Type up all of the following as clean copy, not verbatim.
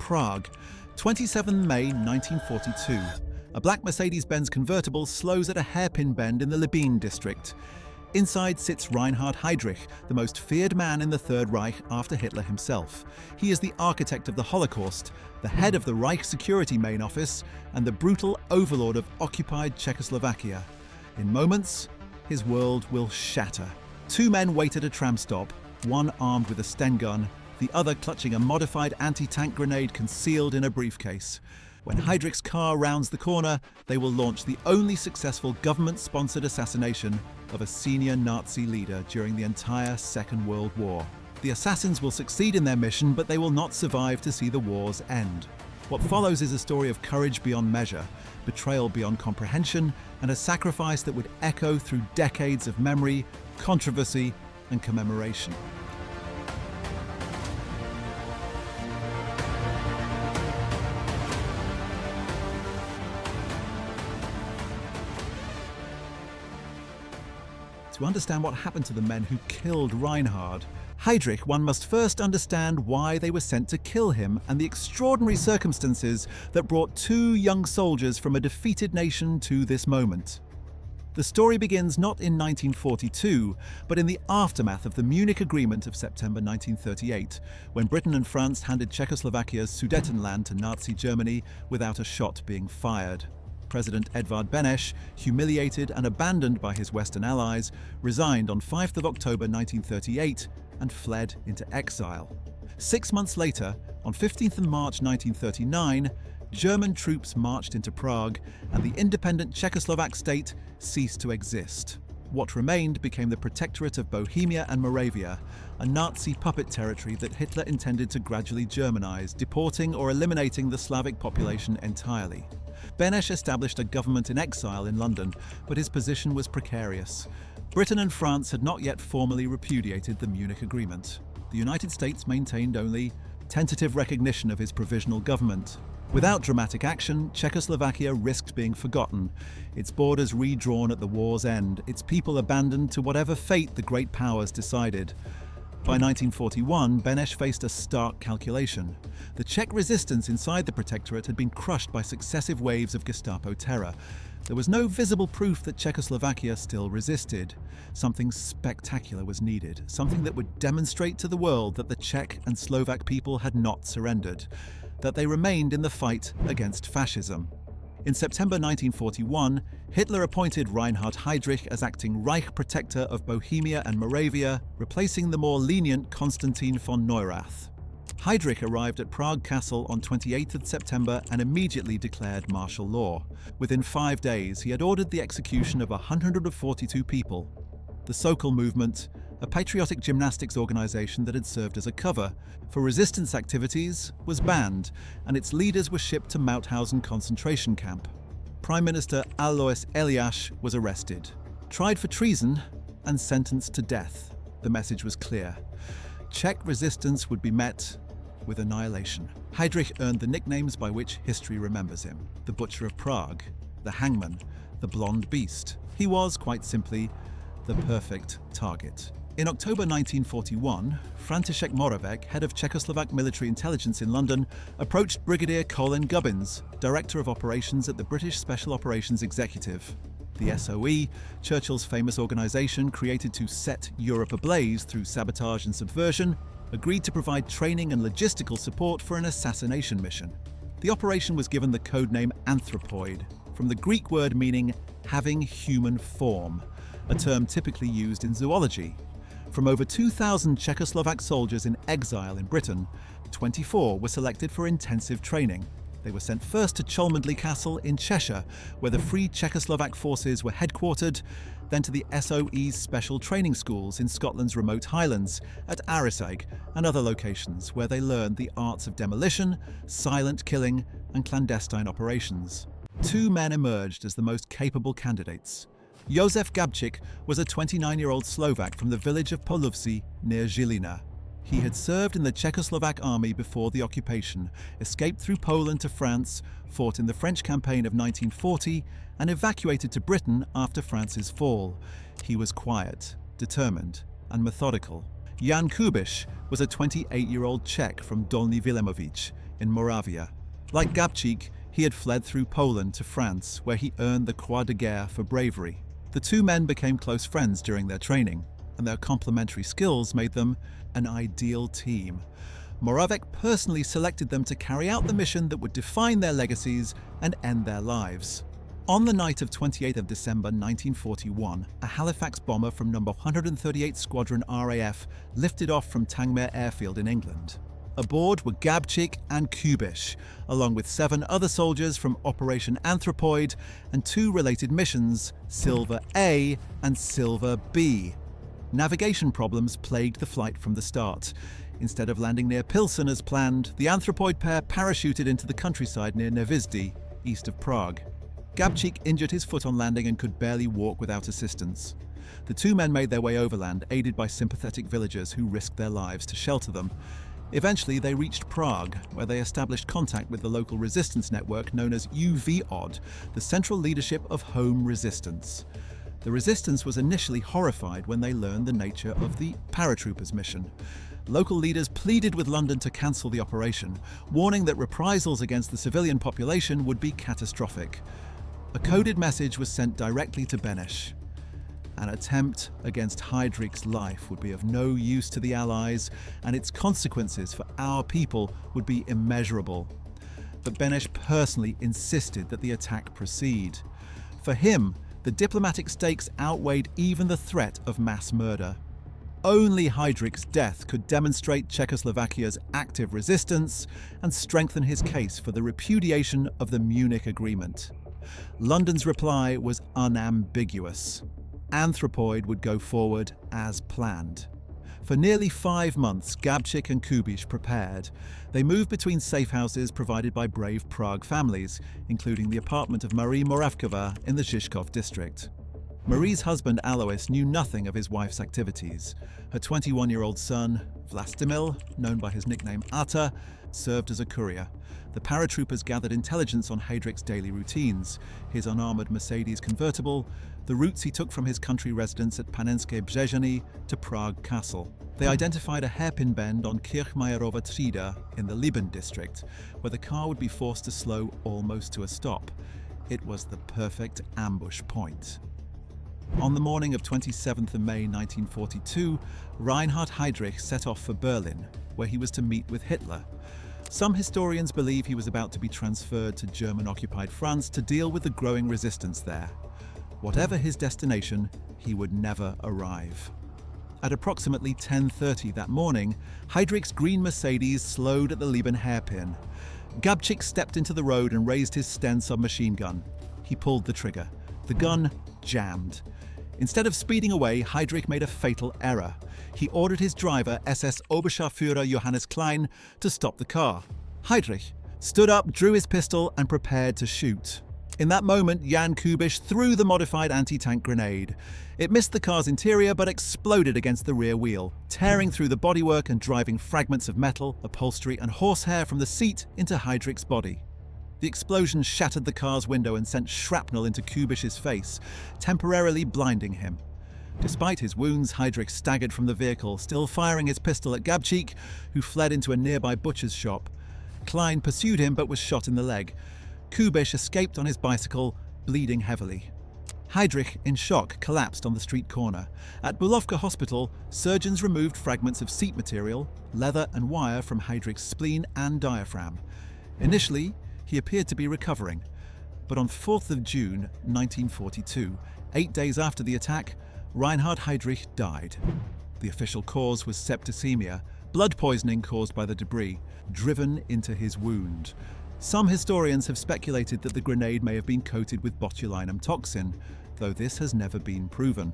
Prague, 27 May 1942. A black Mercedes-Benz convertible slows at a hairpin bend in the Libeň district. Inside sits Reinhard Heydrich, the most feared man in the Third Reich after Hitler himself. He is the architect of the Holocaust, the head of the Reich Security Main Office, and the brutal overlord of occupied Czechoslovakia. In moments, his world will shatter. Two men wait at a tram stop, one armed with a Sten gun, the other clutching a modified anti-tank grenade concealed in a briefcase. When Heydrich's car rounds the corner, they will launch the only successful government-sponsored assassination of a senior Nazi leader during the entire Second World War. The assassins will succeed in their mission, but they will not survive to see the war's end. What follows is a story of courage beyond measure, betrayal beyond comprehension, and a sacrifice that would echo through decades of memory, controversy, and commemoration. To understand what happened to the men who killed Reinhard Heydrich, one must first understand why they were sent to kill him and the extraordinary circumstances that brought two young soldiers from a defeated nation to this moment. The story begins not in 1942, but in the aftermath of the Munich Agreement of September 1938, when Britain and France handed Czechoslovakia's Sudetenland to Nazi Germany without a shot being fired. President Edvard Beneš, humiliated and abandoned by his Western allies, resigned on 5th of October 1938 and fled into exile. 6 months later, on 15th of March 1939, German troops marched into Prague and the independent Czechoslovak state ceased to exist. What remained became the Protectorate of Bohemia and Moravia, a Nazi puppet territory that Hitler intended to gradually Germanize, deporting or eliminating the Slavic population entirely. Beneš established a government in exile in London, but his position was precarious. Britain and France had not yet formally repudiated the Munich Agreement. The United States maintained only tentative recognition of his provisional government. Without dramatic action, Czechoslovakia risked being forgotten, its borders redrawn at the war's end, its people abandoned to whatever fate the great powers decided. By 1941, Beneš faced a stark calculation. The Czech resistance inside the Protectorate had been crushed by successive waves of Gestapo terror. There was no visible proof that Czechoslovakia still resisted. Something spectacular was needed, something that would demonstrate to the world that the Czech and Slovak people had not surrendered, that they remained in the fight against fascism. In September 1941, Hitler appointed Reinhard Heydrich as acting Reich Protector of Bohemia and Moravia, replacing the more lenient Konstantin von Neurath. Heydrich arrived at Prague Castle on 28th of September and immediately declared martial law. Within 5 days, he had ordered the execution of 142 people. The Sokol movement, a patriotic gymnastics organization that had served as a cover for resistance activities, was banned, and its leaders were shipped to Mauthausen concentration camp. Prime Minister Alois Eliáš was arrested, tried for treason, and sentenced to death. The message was clear. Czech resistance would be met with annihilation. Heydrich earned the nicknames by which history remembers him: the Butcher of Prague, the Hangman, the Blonde Beast. He was, quite simply, the perfect target. In October 1941, František Moravec, head of Czechoslovak military intelligence in London, approached Brigadier Colin Gubbins, Director of Operations at the British Special Operations Executive. The SOE, Churchill's famous organization created to set Europe ablaze through sabotage and subversion, agreed to provide training and logistical support for an assassination mission. The operation was given the codename Anthropoid, from the Greek word meaning having human form, a term typically used in zoology. From over 2,000 Czechoslovak soldiers in exile in Britain, 24 were selected for intensive training. They were sent first to Cholmondeley Castle in Cheshire, where the Free Czechoslovak forces were headquartered, then to the SOE's special training schools in Scotland's remote Highlands, at Arisaig and other locations, where they learned the arts of demolition, silent killing, and clandestine operations. 2 men emerged as the most capable candidates. Josef Gabčík was a 29-year-old Slovak from the village of Polovci near Žilina. He had served in the Czechoslovak army before the occupation, escaped through Poland to France, fought in the French campaign of 1940, and evacuated to Britain after France's fall. He was quiet, determined, and methodical. Jan Kubiš was a 28-year-old Czech from Dolní Vilemovič. in Moravia. Like Gabčík, he had fled through Poland to France, where he earned the Croix de Guerre for bravery. The two men became close friends during their training, and their complementary skills made them an ideal team. Moravec personally selected them to carry out the mission that would define their legacies and end their lives. On the night of 28th of December 1941, a Halifax bomber from No. 138 Squadron RAF lifted off from Tangmere Airfield in England. Aboard were Gabčík and Kubiš, along with 7 other soldiers from Operation Anthropoid and 2 related missions, Silver A and Silver B. Navigation problems plagued the flight from the start. Instead of landing near Pilsen as planned, the Anthropoid pair parachuted into the countryside near Nevisdy, east of Prague. Gabčík injured his foot on landing and could barely walk without assistance. The two men made their way overland, aided by sympathetic villagers who risked their lives to shelter them. Eventually, they reached Prague, where they established contact with the local resistance network known as UVOD, the Central Leadership of Home Resistance. The resistance was initially horrified when they learned the nature of the paratroopers mission. Local leaders pleaded with London to cancel the operation, warning that reprisals against the civilian population would be catastrophic. A coded message was sent directly to Beneš. An attempt against Heydrich's life would be of no use to the Allies, and its consequences for our people would be immeasurable. But Beneš personally insisted that the attack proceed. For him, the diplomatic stakes outweighed even the threat of mass murder. Only Heydrich's death could demonstrate Czechoslovakia's active resistance and strengthen his case for the repudiation of the Munich Agreement. London's reply was unambiguous. Anthropoid would go forward as planned. For nearly 5 months, Gabčík and Kubiš prepared. They moved between safe houses provided by brave Prague families, including the apartment of Marie Moravkova in the Žižkov district. Marie's husband Alois knew nothing of his wife's activities. Her 21-year-old son, Vlastimil, known by his nickname Ata, served as a courier. The paratroopers gathered intelligence on Heydrich's daily routines, his unarmored Mercedes convertible, the routes he took from his country residence at Panenské Břežany to Prague Castle. They identified a hairpin bend on Kirchmajerova Třída in the Libeň district, where the car would be forced to slow almost to a stop. It was the perfect ambush point. On the morning of 27th of May 1942, Reinhard Heydrich set off for Berlin, where he was to meet with Hitler. Some historians believe he was about to be transferred to German-occupied France to deal with the growing resistance there. Whatever his destination, he would never arrive. At approximately 10:30 that morning, Heydrich's green Mercedes slowed at the Libeň hairpin. Gabčík stepped into the road and raised his Sten submachine gun. He pulled the trigger. The gun jammed. Instead of speeding away, Heydrich made a fatal error. He ordered his driver, SS Oberscharführer Johannes Klein, to stop the car. Heydrich stood up, drew his pistol, and prepared to shoot. In that moment, Jan Kubiš threw the modified anti-tank grenade. It missed the car's interior but exploded against the rear wheel, tearing through the bodywork and driving fragments of metal, upholstery, and horsehair from the seat into Heydrich's body. The explosion shattered the car's window and sent shrapnel into Kubiš's face, temporarily blinding him. Despite his wounds, Heydrich staggered from the vehicle, still firing his pistol at Gabčík, who fled into a nearby butcher's shop. Klein pursued him but was shot in the leg. Kubiš escaped on his bicycle, bleeding heavily. Heydrich, in shock, collapsed on the street corner. At Bulovka Hospital, surgeons removed fragments of seat material, leather and wire from Heydrich's spleen and diaphragm. Initially, he appeared to be recovering, but on 4th of June 1942, 8 days after the attack, Reinhard Heydrich died. The official cause was septicemia, blood poisoning caused by the debris, driven into his wound. Some historians have speculated that the grenade may have been coated with botulinum toxin, though this has never been proven.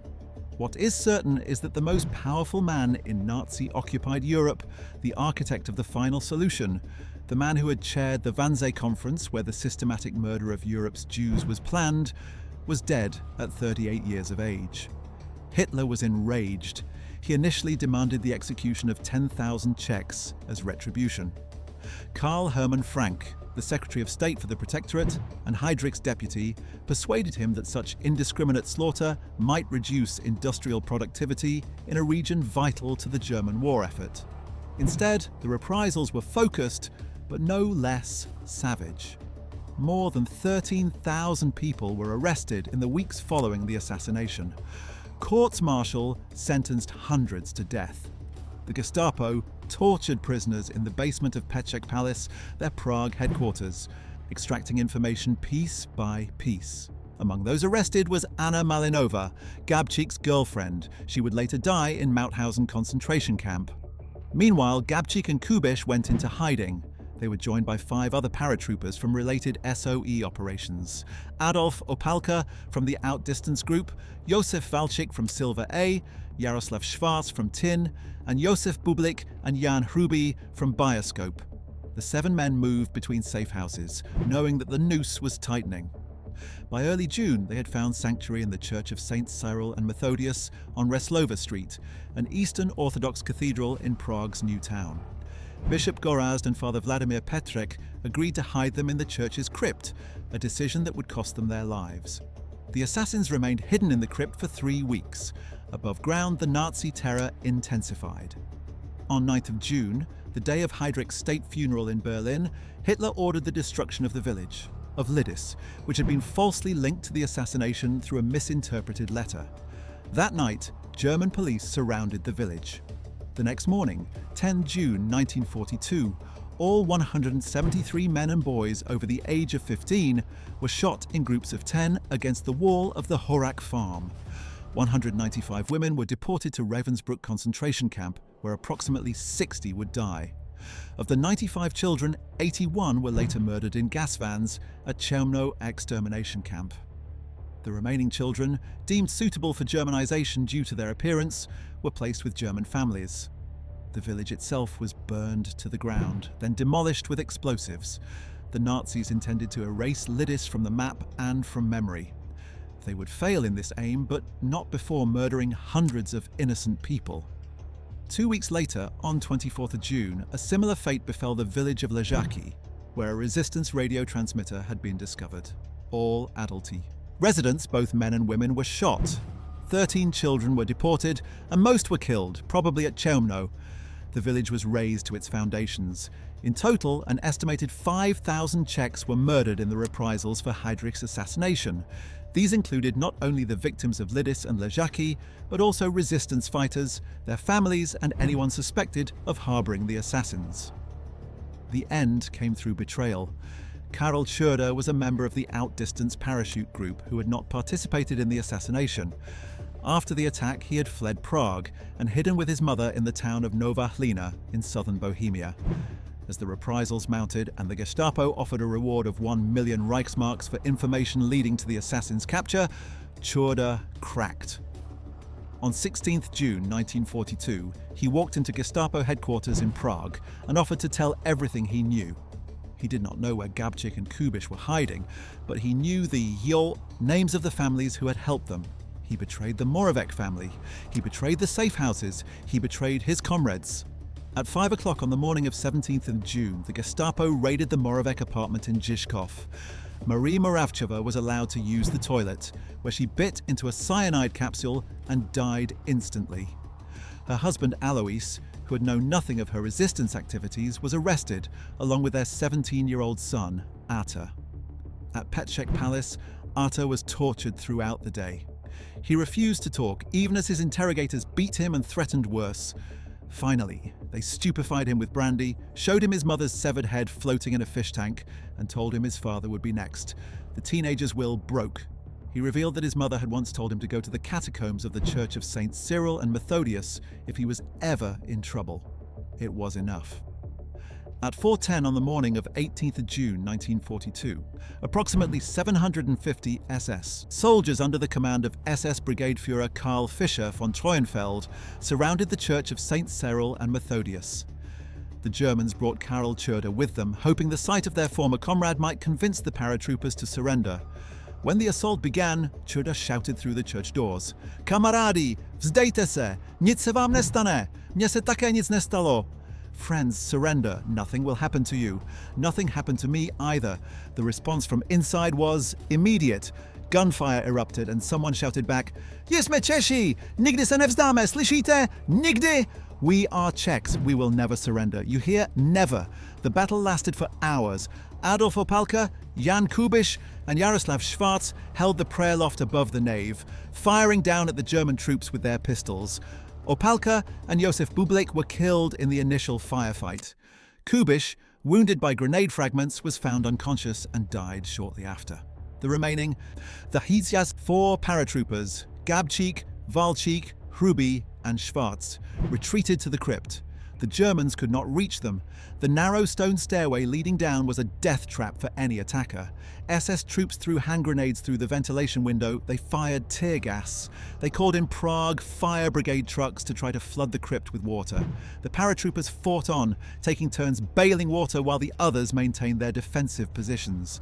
What is certain is that the most powerful man in Nazi-occupied Europe, the architect of the final solution, the man who had chaired the Wannsee Conference where the systematic murder of Europe's Jews was planned, was dead at 38 years of age. Hitler was enraged. He initially demanded the execution of 10,000 Czechs as retribution. Karl Hermann Frank, the Secretary of State for the Protectorate and Heydrich's deputy, persuaded him that such indiscriminate slaughter might reduce industrial productivity in a region vital to the German war effort. Instead, the reprisals were focused but no less savage. More than 13,000 people were arrested in the weeks following the assassination. Courts-martial sentenced hundreds to death. The Gestapo tortured prisoners in the basement of Petříček Palace, their Prague headquarters, extracting information piece by piece. Among those arrested was Anna Malinova, Gabčík's girlfriend. She would later die in Mauthausen concentration camp. Meanwhile, Gabčík and Kubiš went into hiding. They were joined by 5 other paratroopers from related SOE operations. Adolf Opalka from the Outdistance Group, Josef Valčík from Silver A, Jaroslav Schwarz from Tin, and Josef Bublik and Jan Hruby from Bioscope. The 7 men moved between safe houses, knowing that the noose was tightening. By early June, they had found sanctuary in the Church of Saints Cyril and Methodius on Reslova Street, an Eastern Orthodox cathedral in Prague's new town. Bishop Gorazd and Father Vladimir Petříček agreed to hide them in the church's crypt, a decision that would cost them their lives. The assassins remained hidden in the crypt for 3 weeks. Above ground, the Nazi terror intensified. On 9th of June, the day of Heydrich's state funeral in Berlin, Hitler ordered the destruction of the village, of Lidice, which had been falsely linked to the assassination through a misinterpreted letter. That night, German police surrounded the village. The next morning, 10 June 1942, all 173 men and boys over the age of 15 were shot in groups of 10 against the wall of the Horak farm. 195 women were deported to Ravensbrück concentration camp, where approximately 60 would die. Of the 95 children, 81 were later murdered in gas vans at Chełmno extermination camp. The remaining children, deemed suitable for Germanization due to their appearance, were placed with German families. The village itself was burned to the ground, then demolished with explosives. The Nazis intended to erase Lidice from the map and from memory. They would fail in this aim, but not before murdering hundreds of innocent people. 2 weeks later, on 24th of June, a similar fate befell the village of Ležáky, where a resistance radio transmitter had been discovered. All adulty. Residents, both men and women, were shot. 13 children were deported, and most were killed, probably at Chełmno. The village was razed to its foundations. In total, an estimated 5,000 Czechs were murdered in the reprisals for Heydrich's assassination. These included not only the victims of Lidice and Ležáky, but also resistance fighters, their families, and anyone suspected of harboring the assassins. The end came through betrayal. Karol Czurda was a member of the Outdistance parachute group who had not participated in the assassination. After the attack, he had fled Prague and hidden with his mother in the town of Nová Hlína in southern Bohemia. As the reprisals mounted and the Gestapo offered a reward of 1 million Reichsmarks for information leading to the assassin's capture, Czurda cracked. On 16th June 1942, he walked into Gestapo headquarters in Prague and offered to tell everything he knew. He did not know where Gabčík and Kubiš were hiding, but he knew the names of the families who had helped them. He betrayed the Moravec family. He betrayed the safe houses. He betrayed his comrades. At 5 o'clock on the morning of 17th of June, the Gestapo raided the Moravec apartment in Žižkov. Marie Moravčová was allowed to use the toilet, where she bit into a cyanide capsule and died instantly. Her husband Alois, who had known nothing of her resistance activities, was arrested, along with their 17-year-old son, Artur. At Petříček Palace, Artur was tortured throughout the day. He refused to talk, even as his interrogators beat him and threatened worse. Finally, they stupefied him with brandy, showed him his mother's severed head floating in a fish tank, and told him his father would be next. The teenager's will broke. He revealed that his mother had once told him to go to the catacombs of the Church of Saints Cyril and Methodius if he was ever in trouble. It was enough. At 4:10 on the morning of 18th of June 1942, approximately 750 SS soldiers under the command of SS Brigade Führer Karl Fischer von Treuenfeld surrounded the Church of Saint Cyril and Methodius. The Germans brought Karol Czurda with them, hoping the sight of their former comrade might convince the paratroopers to surrender. When the assault began, Czurda shouted through the church doors, "Kamarádi, vzdejte se! Nic se vám nestane! Mně se také nic nestalo!" Friends, surrender. Nothing will happen to you. Nothing happened to me either. The response from inside was immediate. Gunfire erupted and someone shouted back, "Jsme Češi! Nikdy se nevzdáme, slyšíte? Nikdy!" "We are Czechs, we will never surrender." You hear? Never. The battle lasted for hours. Adolf Opalka, Jan Kubiš, and Jaroslav Schwarz held the prayer loft above the nave, firing down at the German troops with their pistols. Opalka and Josef Bublik were killed in the initial firefight. Kubiš, wounded by grenade fragments, was found unconscious and died shortly after. The remaining, the Hejdzia's 4 paratroopers, Gabčík, Valčík, Hruby, and Schwarz, retreated to the crypt. The Germans could not reach them. The narrow stone stairway leading down was a death trap for any attacker. SS troops threw hand grenades through the ventilation window. They fired tear gas. They called in Prague fire brigade trucks to try to flood the crypt with water. The paratroopers fought on, taking turns bailing water while the others maintained their defensive positions.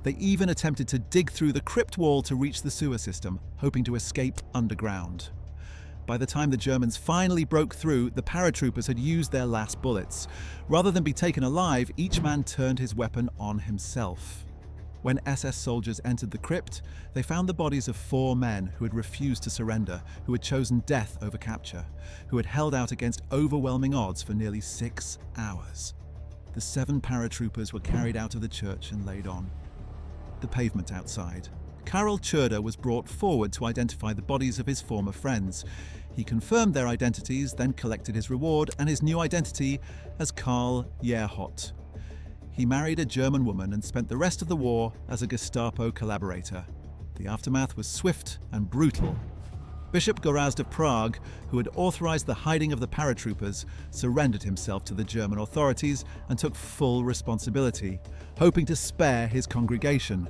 They even attempted to dig through the crypt wall to reach the sewer system, hoping to escape underground. By the time the Germans finally broke through, the paratroopers had used their last bullets. Rather than be taken alive, each man turned his weapon on himself. When SS soldiers entered the crypt, they found the bodies of 4 men who had refused to surrender, who had chosen death over capture, who had held out against overwhelming odds for nearly 6 hours. The 7 paratroopers were carried out of the church and laid on the pavement outside. Karol Czerda was brought forward to identify the bodies of his former friends. He confirmed their identities, then collected his reward and his new identity as Karl Gerhardt. He married a German woman and spent the rest of the war as a Gestapo collaborator. The aftermath was swift and brutal. Bishop Gorazd of Prague, who had authorized the hiding of the paratroopers, surrendered himself to the German authorities and took full responsibility, hoping to spare his congregation.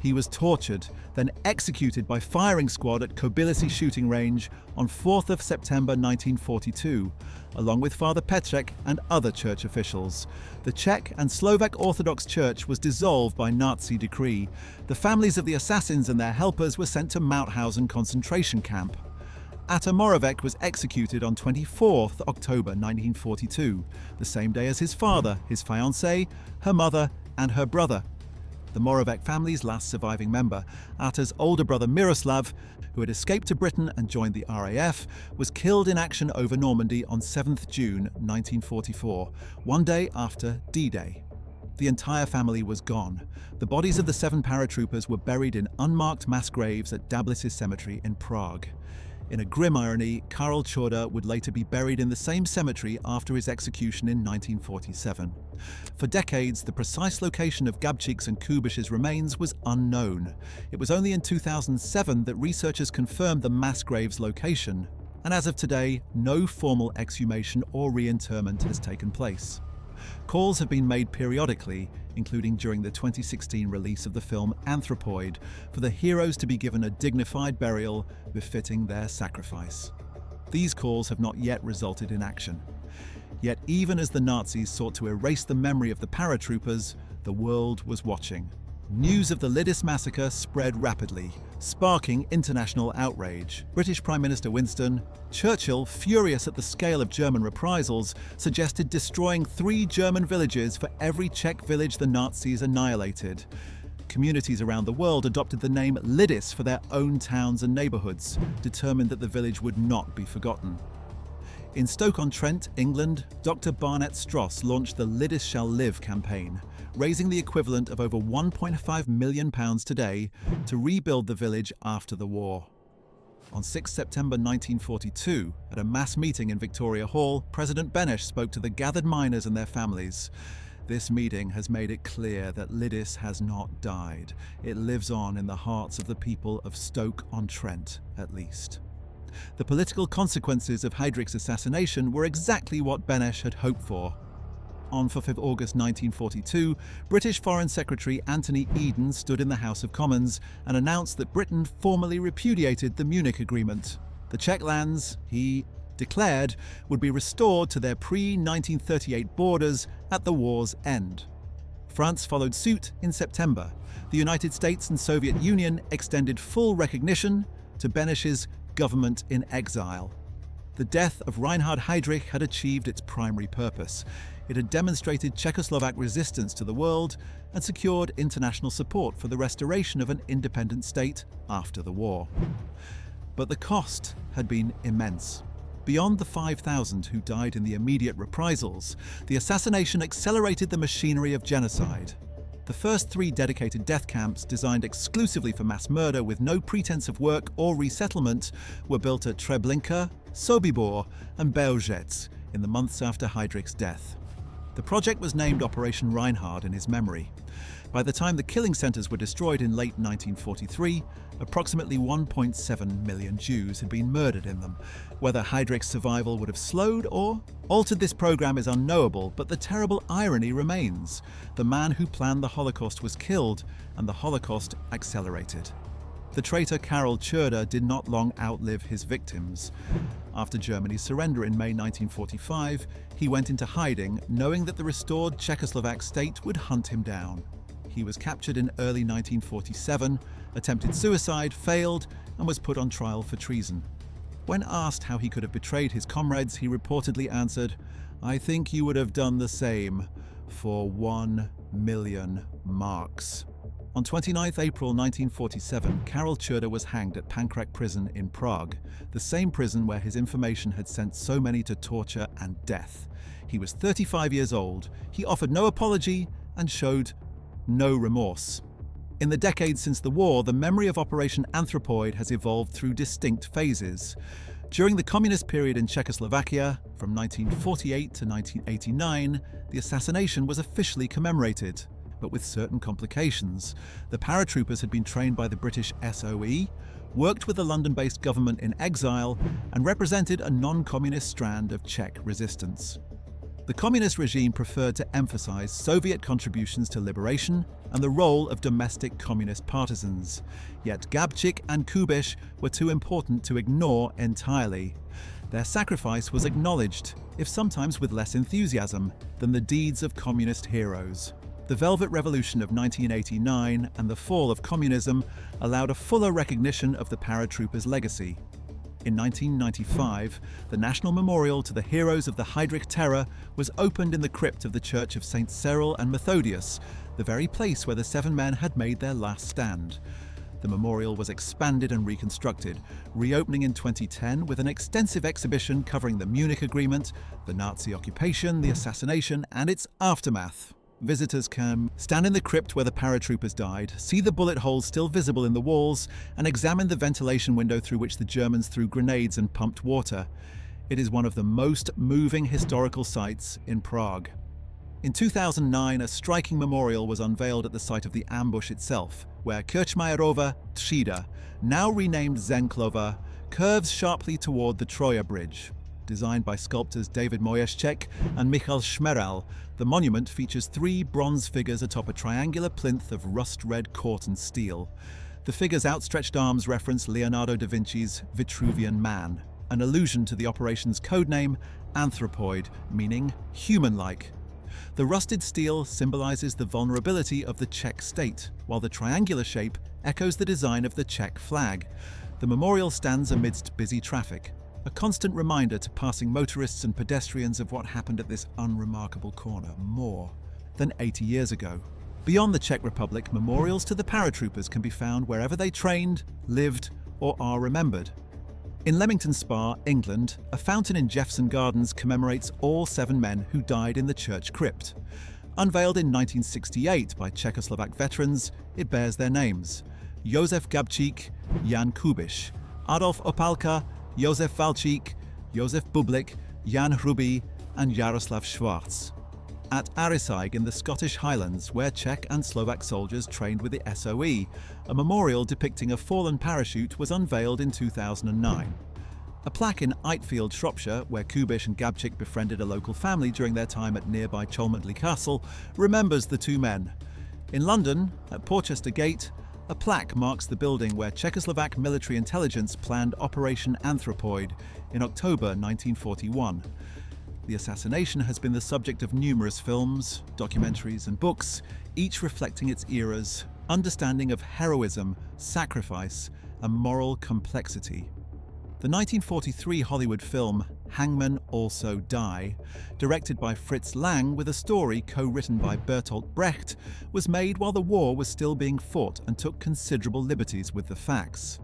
He was tortured, then executed by firing squad at Kobylisy shooting range on 4th of September 1942, along with Father Petrek and other church officials. The Czech and Slovak Orthodox Church was dissolved by Nazi decree. The families of the assassins and their helpers were sent to Mauthausen concentration camp. Atta Moravec was executed on 24th October 1942, the same day as his father, his fiancée, her mother, and her brother. The Moravec family's last surviving member, Atta's older brother Miroslav, who had escaped to Britain and joined the RAF, was killed in action over Normandy on 7th June 1944, one day after D-Day. The entire family was gone. The bodies of the 7 paratroopers were buried in unmarked mass graves at Dablice Cemetery in Prague. In a grim irony, Karol Czerda would later be buried in the same cemetery after his execution in 1947. For decades, the precise location of Gabčík's and Kubiš's remains was unknown. It was only in 2007 that researchers confirmed the mass grave's location, and as of today, no formal exhumation or reinterment has taken place. Calls have been made periodically, including during the 2016 release of the film Anthropoid, for the heroes to be given a dignified burial befitting their sacrifice. These calls have not yet resulted in action. Yet even as the Nazis sought to erase the memory of the paratroopers, the world was watching. News of the Libeň massacre spread rapidly, sparking international outrage. British Prime Minister Winston Churchill, furious at the scale of German reprisals, suggested destroying 3 German villages for every Czech village the Nazis annihilated. Communities around the world adopted the name Libeň for their own towns and neighbourhoods, determined that the village would not be forgotten. In Stoke-on-Trent, England, Dr. Barnett Stross launched the Libeň Shall Live campaign, raising the equivalent of over £1.5 million today to rebuild the village after the war. On 6 September 1942, at a mass meeting in Victoria Hall, President Beneš spoke to the gathered miners and their families. This meeting has made it clear that Libeň has not died. It lives on in the hearts of the people of Stoke-on-Trent, at least. The political consequences of Heydrich's assassination were exactly what Beneš had hoped for. On 5 August 1942, British Foreign Secretary Anthony Eden stood in the House of Commons and announced that Britain formally repudiated the Munich Agreement. The Czech lands, he declared, would be restored to their pre-1938 borders at the war's end. France followed suit in September. The United States and Soviet Union extended full recognition to Beneš's government in exile. The death of Reinhard Heydrich had achieved its primary purpose. It had demonstrated Czechoslovak resistance to the world and secured international support for the restoration of an independent state after the war. But the cost had been immense. Beyond the 5,000 who died in the immediate reprisals, the assassination accelerated the machinery of genocide. The first 3 dedicated death camps, designed exclusively for mass murder with no pretense of work or resettlement, were built at Treblinka, Sobibor and Bełżec in the months after Heydrich's death. The project was named Operation Reinhard in his memory. By the time the killing centres were destroyed in late 1943, approximately 1.7 million Jews had been murdered in them. Whether Heydrich's survival would have slowed or altered this program is unknowable, but the terrible irony remains. The man who planned the Holocaust was killed, and the Holocaust accelerated. The traitor Karol Czerda did not long outlive his victims. After Germany's surrender in May 1945, he went into hiding, knowing that the restored Czechoslovak state would hunt him down. He was captured in early 1947, attempted suicide, failed, and was put on trial for treason. When asked how he could have betrayed his comrades, he reportedly answered, "I think you would have done the same for 1 million marks." On 29 April 1947, Karol Czerda was hanged at Pankrak prison in Prague, the same prison where his information had sent so many to torture and death. He was 35 years old, he offered no apology and showed no remorse. In the decades since the war, the memory of Operation Anthropoid has evolved through distinct phases. During the communist period in Czechoslovakia, from 1948 to 1989, the assassination was officially commemorated, but with certain complications. The paratroopers had been trained by the British SOE, worked with the London-based government in exile, and represented a non-communist strand of Czech resistance. The communist regime preferred to emphasize Soviet contributions to liberation and the role of domestic communist partisans. Yet Gabčík and Kubiš were too important to ignore entirely. Their sacrifice was acknowledged, if sometimes with less enthusiasm, than the deeds of communist heroes. The Velvet Revolution of 1989 and the fall of communism allowed a fuller recognition of the paratroopers' legacy. In 1995, the National Memorial to the Heroes of the Heydrich Terror was opened in the crypt of the Church of St. Cyril and Methodius, the very place where the 7 men had made their last stand. The memorial was expanded and reconstructed, reopening in 2010 with an extensive exhibition covering the Munich Agreement, the Nazi occupation, the assassination, and its aftermath. Visitors can stand in the crypt where the paratroopers died, see the bullet holes still visible in the walls, and examine the ventilation window through which the Germans threw grenades and pumped water. It is one of the most moving historical sites in Prague. In 2009, a striking memorial was unveiled at the site of the ambush itself, where Krčmajerova Třída, now renamed Zenklova, curves sharply toward the Troja Bridge. Designed by sculptors David Mojeschek and Michal Šmeral, the monument features 3 bronze figures atop a triangular plinth of rust-red Corten steel. The figures' outstretched arms reference Leonardo da Vinci's Vitruvian Man, an allusion to the operation's codename Anthropoid, meaning human-like. The rusted steel symbolizes the vulnerability of the Czech state, while the triangular shape echoes the design of the Czech flag. The memorial stands amidst busy traffic, a constant reminder to passing motorists and pedestrians of what happened at this unremarkable corner more than 80 years ago. Beyond the Czech Republic, memorials to the paratroopers can be found wherever they trained, lived, or are remembered. In Leamington Spa, England, a fountain in Jeffson Gardens commemorates all 7 men who died in the church crypt. Unveiled in 1968 by Czechoslovak veterans, it bears their names: Josef Gabčík, Jan Kubiš, Adolf Opálka, Josef Valčík, Josef Bublik, Jan Hrubý, and Jaroslav Schwarz. At Arisig in the Scottish Highlands, where Czech and Slovak soldiers trained with the SOE, a memorial depicting a fallen parachute was unveiled in 2009. A plaque in Eightfield, Shropshire, where Kubiš and Gabčík befriended a local family during their time at nearby Cholmondeley Castle, remembers the 2 men. In London, at Porchester Gate, a plaque marks the building where Czechoslovak military intelligence planned Operation Anthropoid in October 1941. The assassination has been the subject of numerous films, documentaries, and books, each reflecting its era's understanding of heroism, sacrifice, and moral complexity. The 1943 Hollywood film Hangmen Also Die, directed by Fritz Lang with a story co-written by Bertolt Brecht, was made while the war was still being fought and took considerable liberties with the facts.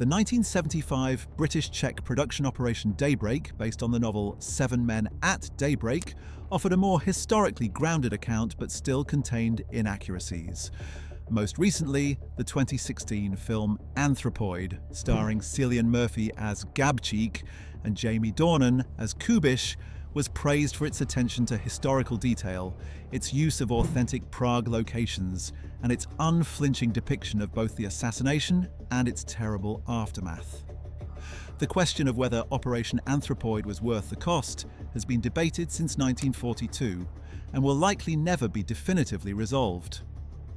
The 1975 British-Czech production Operation Daybreak, based on the novel Seven Men at Daybreak, offered a more historically grounded account but still contained inaccuracies. Most recently, the 2016 film Anthropoid, starring Cillian Murphy as Gabčík and Jamie Dornan as Kubiš, was praised for its attention to historical detail, its use of authentic Prague locations, and its unflinching depiction of both the assassination and its terrible aftermath. The question of whether Operation Anthropoid was worth the cost has been debated since 1942 and will likely never be definitively resolved.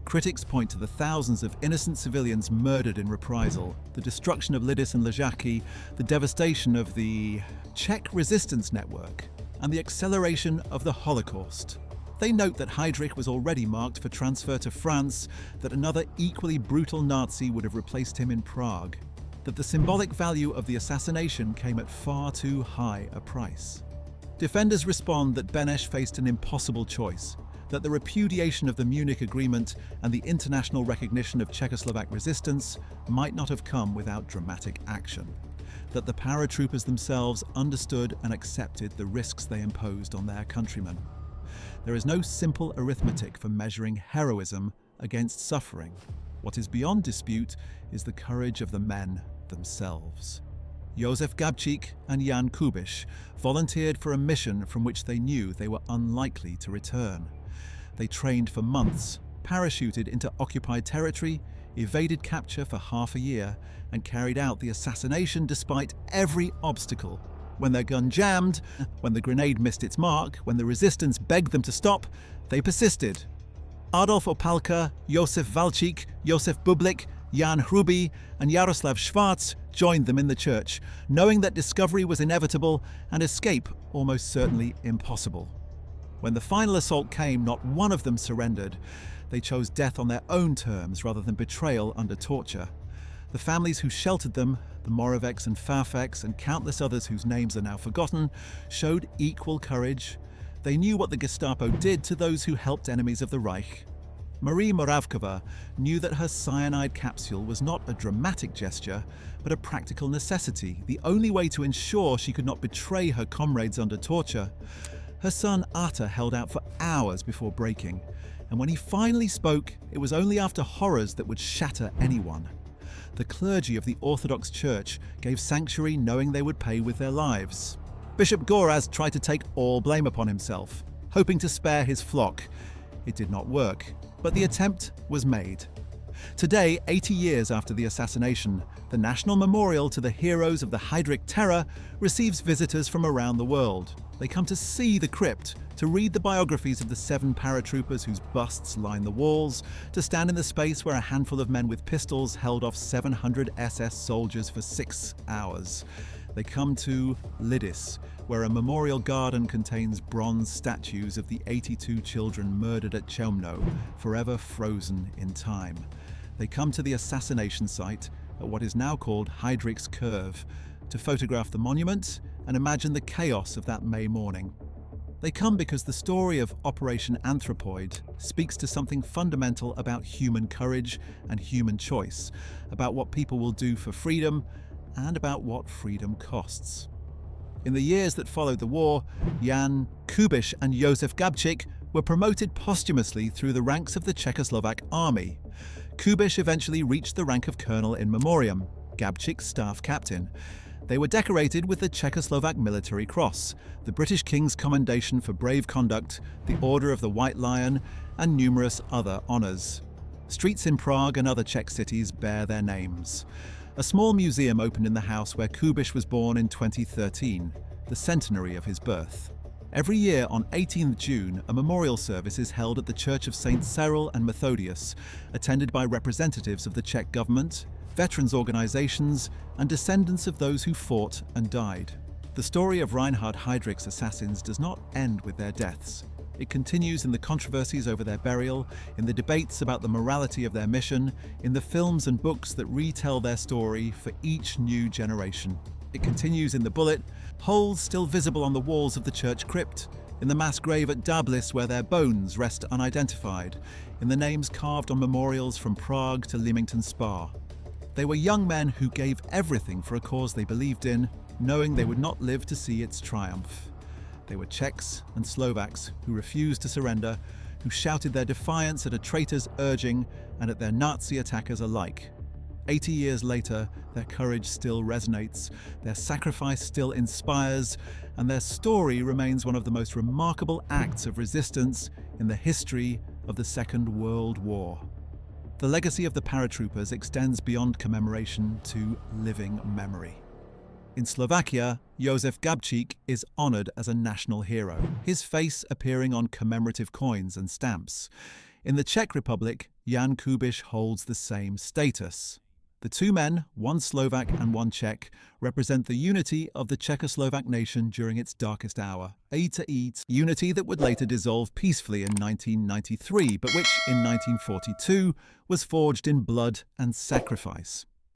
Critics point to the thousands of innocent civilians murdered in reprisal, the destruction of Lidice and Ležáky, the devastation of the Czech resistance network, and the acceleration of the Holocaust. They note that Heydrich was already marked for transfer to France, that another equally brutal Nazi would have replaced him in Prague, that the symbolic value of the assassination came at far too high a price. Defenders respond that Beneš faced an impossible choice, that the repudiation of the Munich Agreement and the international recognition of Czechoslovak resistance might not have come without dramatic action, that the paratroopers themselves understood and accepted the risks they imposed on their countrymen. There is no simple arithmetic for measuring heroism against suffering. What is beyond dispute is the courage of the men themselves. Josef Gabčík and Jan Kubiš volunteered for a mission from which they knew they were unlikely to return. They trained for months, parachuted into occupied territory, evaded capture for half a year, and carried out the assassination despite every obstacle. When their gun jammed, when the grenade missed its mark, when the resistance begged them to stop, they persisted. Adolf Opálka, Josef Valčík, Josef Bublik, Jan Hruby, and Jaroslav Schwarz joined them in the church, knowing that discovery was inevitable and escape almost certainly impossible. When the final assault came, not one of them surrendered. They chose death on their own terms rather than betrayal under torture. The families who sheltered them, the Moraveks and Farfeks and countless others whose names are now forgotten, showed equal courage. They knew what the Gestapo did to those who helped enemies of the Reich. Marie Moravkova knew that her cyanide capsule was not a dramatic gesture, but a practical necessity, the only way to ensure she could not betray her comrades under torture. Her son Arta held out for hours before breaking, and when he finally spoke, it was only after horrors that would shatter anyone. The clergy of the Orthodox Church gave sanctuary knowing they would pay with their lives. Bishop Goraz tried to take all blame upon himself, hoping to spare his flock. It did not work, but the attempt was made. Today, 80 years after the assassination, the National Memorial to the heroes of the Heydrich Terror receives visitors from around the world. They come to see the crypt, to read the biographies of the 7 paratroopers whose busts line the walls, to stand in the space where a handful of men with pistols held off 700 SS soldiers for 6 hours. They come to Lidice, where a memorial garden contains bronze statues of the 82 children murdered at Chełmno, forever frozen in time. They come to the assassination site at what is now called Heydrich's Curve, to photograph the monument and imagine the chaos of that May morning. They come because the story of Operation Anthropoid speaks to something fundamental about human courage and human choice, about what people will do for freedom, and about what freedom costs. In the years that followed the war, Jan Kubiš and Josef Gabčík were promoted posthumously through the ranks of the Czechoslovak army. Kubiš eventually reached the rank of colonel in memoriam, Gabčík staff captain. They were decorated with the Czechoslovak Military Cross, the British King's Commendation for Brave Conduct, the Order of the White Lion, and numerous other honours. Streets in Prague and other Czech cities bear their names. A small museum opened in the house where Kubiš was born in 2013, the centenary of his birth. Every year on 18th June, a memorial service is held at the Church of St. Cyril and Methodius, attended by representatives of the Czech government, veterans organisations, and descendants of those who fought and died. The story of Reinhard Heydrich's assassins does not end with their deaths. It continues in the controversies over their burial, in the debates about the morality of their mission, in the films and books that retell their story for each new generation. It continues in the bullet, holes still visible on the walls of the church crypt, in the mass grave at Dablis where their bones rest unidentified, in the names carved on memorials from Prague to Leamington Spa. They were young men who gave everything for a cause they believed in, knowing they would not live to see its triumph. They were Czechs and Slovaks who refused to surrender, who shouted their defiance at a traitor's urging and at their Nazi attackers alike. 80 years later, their courage still resonates, their sacrifice still inspires, and their story remains one of the most remarkable acts of resistance in the history of the Second World War. The legacy of the paratroopers extends beyond commemoration to living memory. In Slovakia, Josef Gabčík is honored as a national hero, his face appearing on commemorative coins and stamps. In the Czech Republic, Jan Kubiš holds the same status. The two men, one Slovak and one Czech, represent the unity of the Czechoslovak nation during its darkest hour, unity that would later dissolve peacefully in 1993, but which, in 1942, was forged in blood and sacrifice.